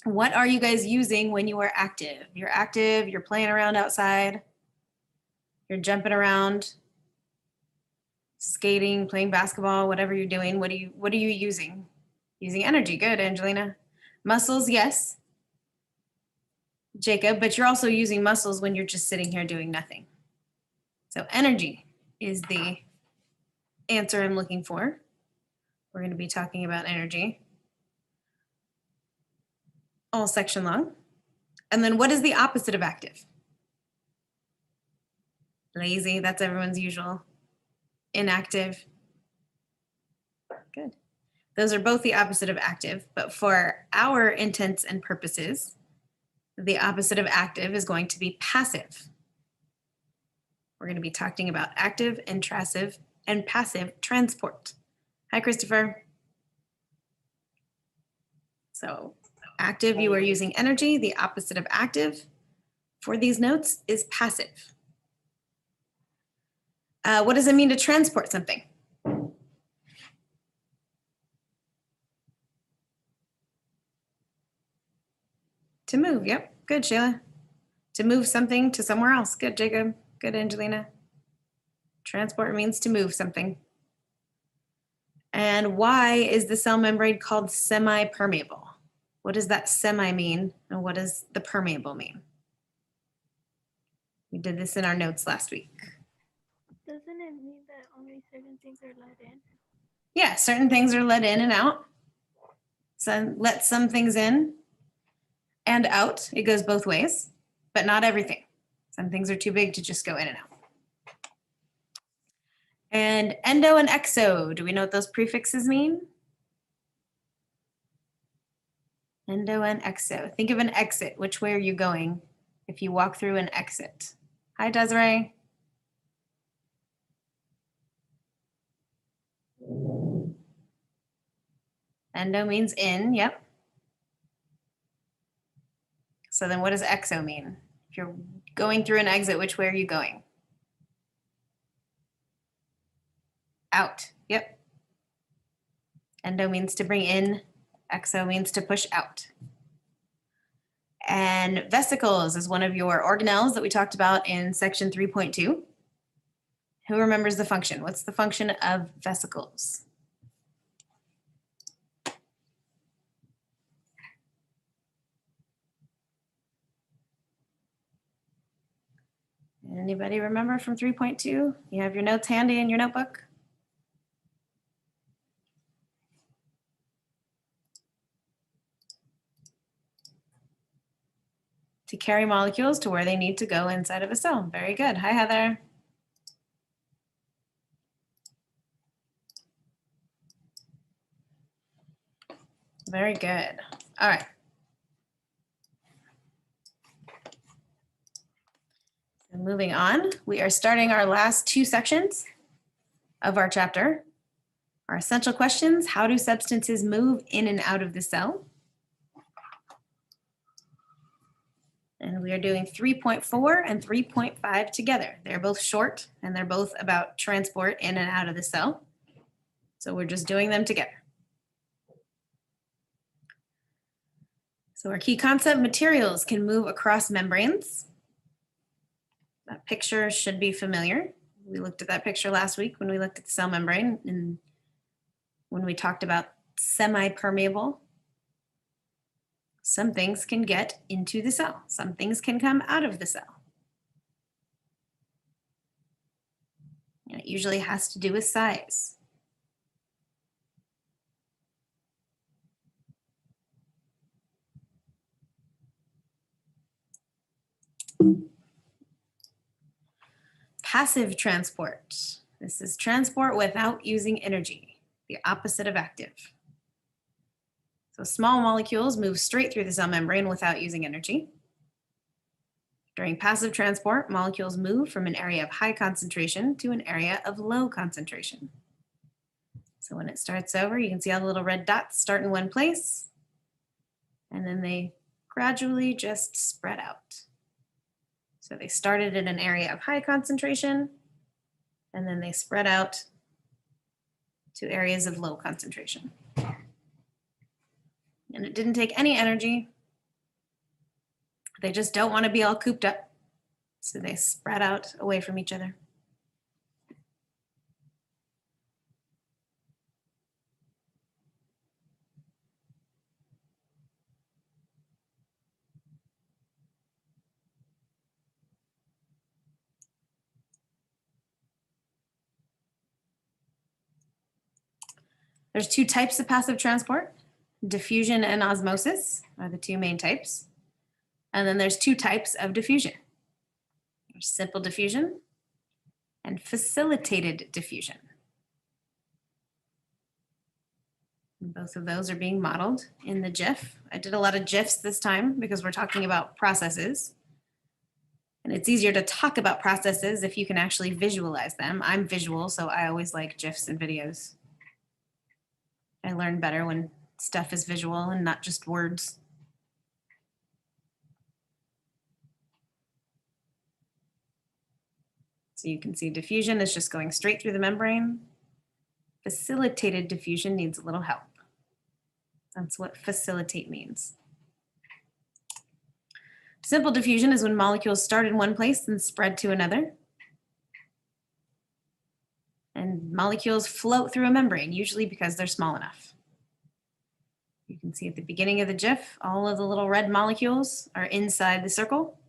What are you guys using when you are active? You're active, you're playing around outside, you're jumping around, skating, playing basketball, whatever you're doing. What are you using? Using energy. Good, Angelina. Muscles, yes. Jacob, but you're also using muscles when you're just sitting here doing nothing. So energy is the answer I'm looking for. We're going to be talking about energy all section long. And then what is the opposite of active? Lazy, that's everyone's usual. Inactive. Good. Those are both the opposite of active, but for our intents and purposes, the opposite of active is going to be passive. We're going to be talking about active and passive transport. Hi, Christopher. So active, you are using energy. The opposite of active for these notes is passive. What does it mean to transport something? To move, yep. Good, Sheila. To move something to somewhere else. Good, Jacob. Good, Angelina. Transport means to move something. And why is the cell membrane called semi-permeable? What does that semi mean, and what does the permeable mean? We did this in our notes last week. Doesn't it mean that only certain things are let in? Yeah, certain things are let in and out. So let some things in and out. It goes both ways, but not everything. Some things are too big to just go in and out. And endo and exo, do we know what those prefixes mean? Endo and exo. Think of an exit. Which way are you going if you walk through an exit? Hi, Desiree. Endo means in, yep. So then what does exo mean? If you're going through an exit, which way are you going? Out, yep. Endo means to bring in, exo means to push out. And vesicles is one of your organelles that we talked about in section 3.2. Who remembers the function? What's the function of vesicles? Anybody remember from 3.2? You have your notes handy in your notebook? To carry molecules to where they need to go inside of a cell. Very good. Hi, Heather. Very good. All right. So moving on, we are starting our last two sections of our chapter. Our essential questions: how do substances move in and out of the cell? And we are doing 3.4 and 3.5 together. They're both short and they're both about transport in and out of the cell. So we're just doing them together. So our key concept: materials can move across membranes. That picture should be familiar. We looked at that picture last week when we looked at the cell membrane and when we talked about semi-permeable. Some things can get into the cell. Some things can come out of the cell. And it usually has to do with size. Passive transport. This is transport without using energy, the opposite of active. So small molecules move straight through the cell membrane without using energy. During passive transport, molecules move from an area of high concentration to an area of low concentration. So when it starts over, you can see all the little red dots start in one place, and then they gradually just spread out. So they started in an area of high concentration, and then they spread out to areas of low concentration. And it didn't take any energy They just don't want to be all cooped up. So they spread out away from each other. There's two types of passive transport. Diffusion and osmosis are the two main types. And then there's two types of diffusion. There's simple diffusion and facilitated diffusion. And both of those are being modeled in the GIF. I did a lot of GIFs this time because we're talking about processes. And it's easier to talk about processes if you can actually visualize them. I'm visual, so I always like GIFs and videos. I learn better when stuff is visual and not just words. So you can see diffusion is just going straight through the membrane. Facilitated diffusion needs a little help. That's what facilitate means. Simple diffusion is when molecules start in one place and spread to another. And molecules float through a membrane, usually because they're small enough. You can see at the beginning of the GIF, all of the little red molecules are inside the circle.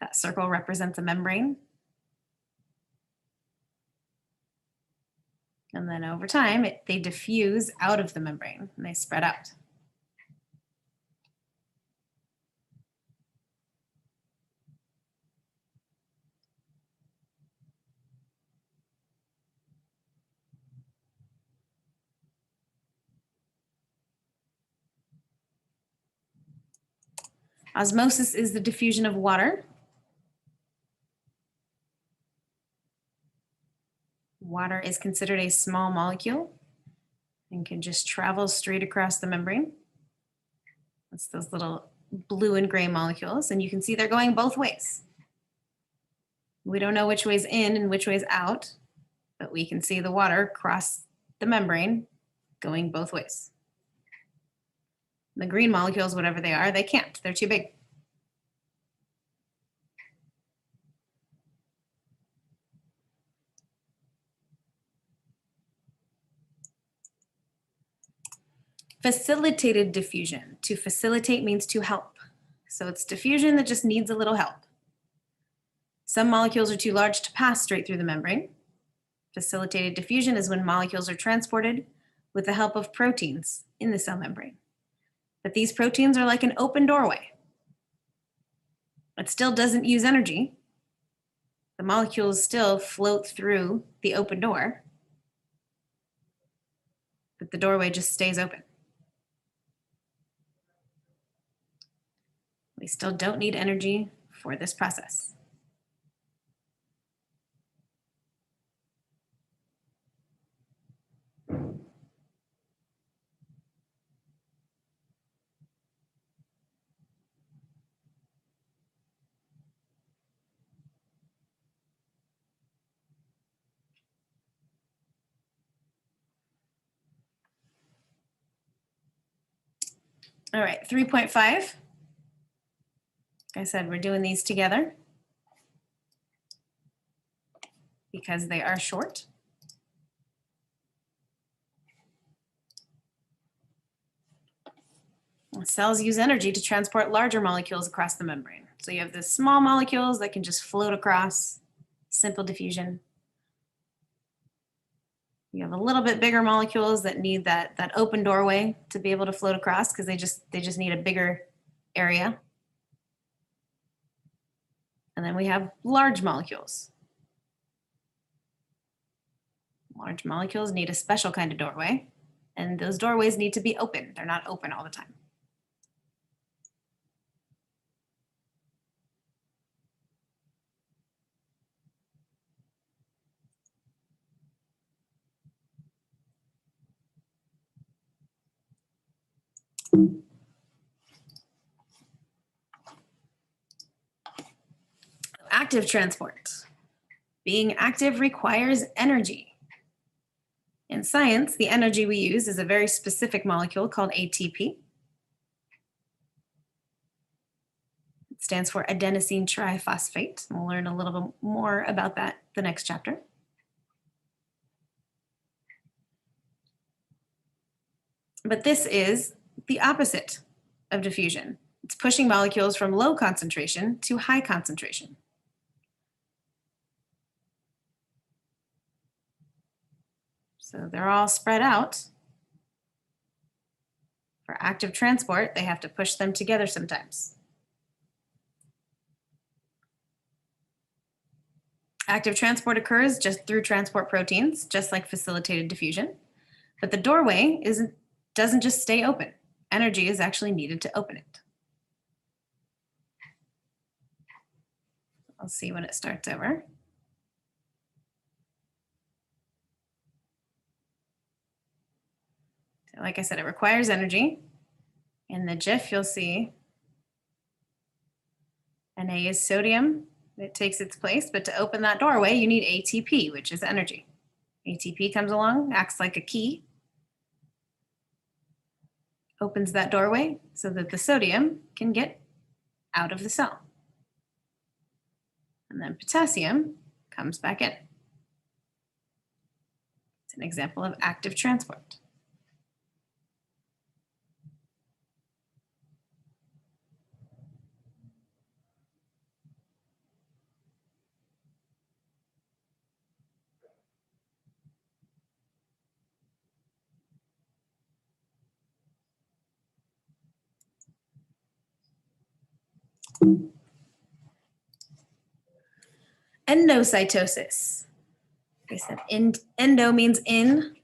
That circle represents a membrane. And then over time, they diffuse out of the membrane and they spread out. Osmosis is the diffusion of water. Water is considered a small molecule and can just travel straight across the membrane. That's those little blue and gray molecules, and you can see they're going both ways. We don't know which way's in and which way's out, but we can see the water cross the membrane going both ways. The green molecules, whatever they are, they can't. They're too big. Facilitated diffusion. To facilitate means to help. So it's diffusion that just needs a little help. Some molecules are too large to pass straight through the membrane. Facilitated diffusion is when molecules are transported with the help of proteins in the cell membrane. But these proteins are like an open doorway. It still doesn't use energy. The molecules still float through the open door, but the doorway just stays open. We still don't need energy for this process. All right, 3.5. Like I said, we're doing these together because they are short. Cells use energy to transport larger molecules across the membrane. So you have the small molecules that can just float across, simple diffusion. You have a little bit bigger molecules that need that open doorway to be able to float across because they just need a bigger area. And then we have large molecules. Large molecules need a special kind of doorway, and those doorways need to be open. They're not open all the time. Active transport. Being active requires energy. In science, the energy we use is a very specific molecule called ATP. stands for adenosine triphosphate. We'll learn a little bit more about that the next chapter. But this is the opposite of diffusion. It's pushing molecules from low concentration to high concentration. So they're all spread out. For active transport, they have to push them together sometimes. Active transport occurs just through transport proteins, just like facilitated diffusion. But the doorway doesn't just stay open. Energy is actually needed to open it. I'll see when it starts over. So like I said, it requires energy. In the GIF, you'll see Na is sodium. It takes its place, but to open that doorway, you need ATP, which is energy. ATP comes along, acts like a key, opens that doorway so that the sodium can get out of the cell. And then potassium comes back in. It's an example of active transport. Endocytosis. Like I said, endo means in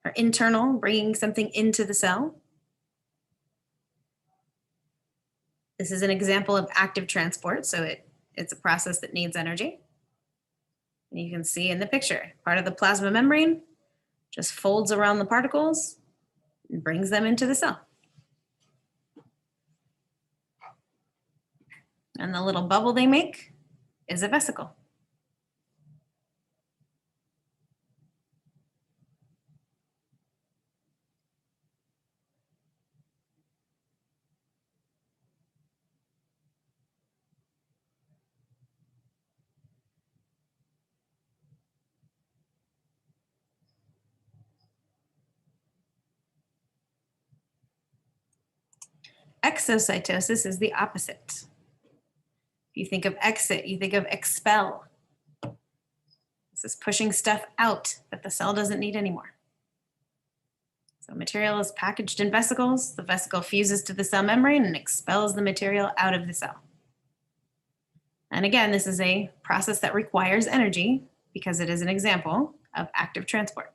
or internal, bringing something into the cell. This is an example of active transport, so it's a process that needs energy. And you can see in the picture, part of the plasma membrane just folds around the particles and brings them into the cell. And the little bubble they make is a vesicle. Exocytosis is the opposite. If you think of exit, you think of expel. This is pushing stuff out that the cell doesn't need anymore. So material is packaged in vesicles. The vesicle fuses to the cell membrane and expels the material out of the cell. And again, this is a process that requires energy because it is an example of active transport.